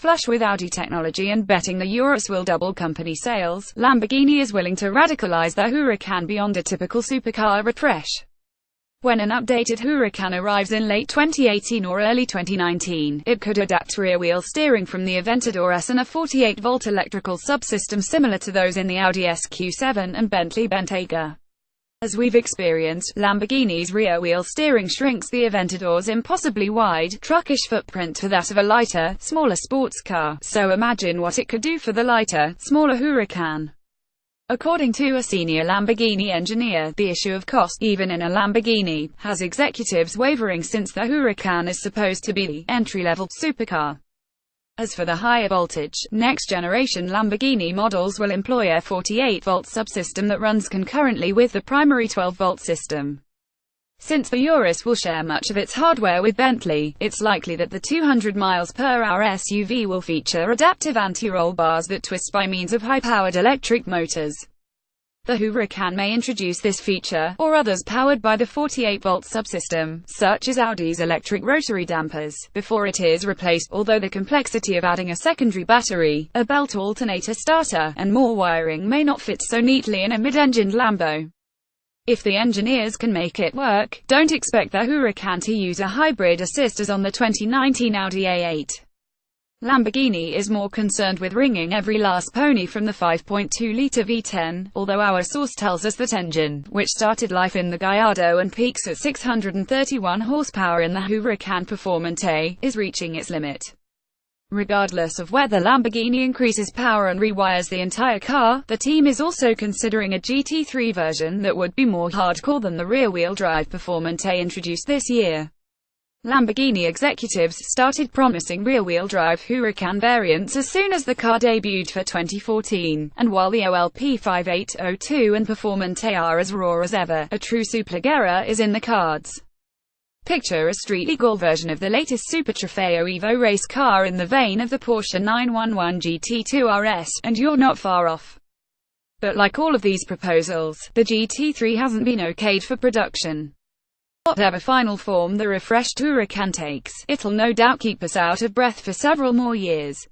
flush with Audi technology and betting the Urus will double company sales, Lamborghini is willing to radicalize their Huracan beyond a typical supercar refresh. When an updated Huracan arrives in late 2018 or early 2019, it could adapt rear-wheel steering from the Aventador S and a 48-volt electrical subsystem similar to those in the Audi SQ7 and Bentley Bentayga. As we've experienced, Lamborghini's rear-wheel steering shrinks the Aventador's impossibly wide, truckish footprint to that of a lighter, smaller sports car, so imagine what it could do for the lighter, smaller Huracan. According to a senior Lamborghini engineer, the issue of cost, even in a Lamborghini, has executives wavering since the Huracan is supposed to be the entry-level supercar. As for the higher voltage, next-generation Lamborghini models will employ a 48-volt subsystem that runs concurrently with the primary 12-volt system. Since the Urus will share much of its hardware with Bentley, it's likely that the 200 mph SUV will feature adaptive anti-roll bars that twist by means of high-powered electric motors. The Huracan may introduce this feature, or others powered by the 48-volt subsystem, such as Audi's electric rotary dampers, before it is replaced, although the complexity of adding a secondary battery, a belt alternator starter, and more wiring may not fit so neatly in a mid-engined Lambo. If the engineers can make it work, don't expect the Huracan to use a hybrid assist as on the 2019 Audi A8. Lamborghini is more concerned with wringing every last pony from the 5.2-litre V10, although our source tells us that engine, which started life in the Gallardo and peaks at 631 horsepower in the Huracan Performante, is reaching its limit. Regardless of whether Lamborghini increases power and rewires the entire car, the team is also considering a GT3 version that would be more hardcore than the rear-wheel drive Performante introduced this year. Lamborghini executives started promising rear-wheel drive Huracan variants as soon as the car debuted for 2014, and while the OLP 5802 and Performante are as raw as ever, a true superleggera is in the cards. Picture a street-legal version of the latest Super Trofeo Evo race car in the vein of the Porsche 911 GT2 RS, and you're not far off. But like all of these proposals, the GT3 hasn't been okayed for production. Whatever final form the refreshed Huracan takes, it'll no doubt keep us out of breath for several more years.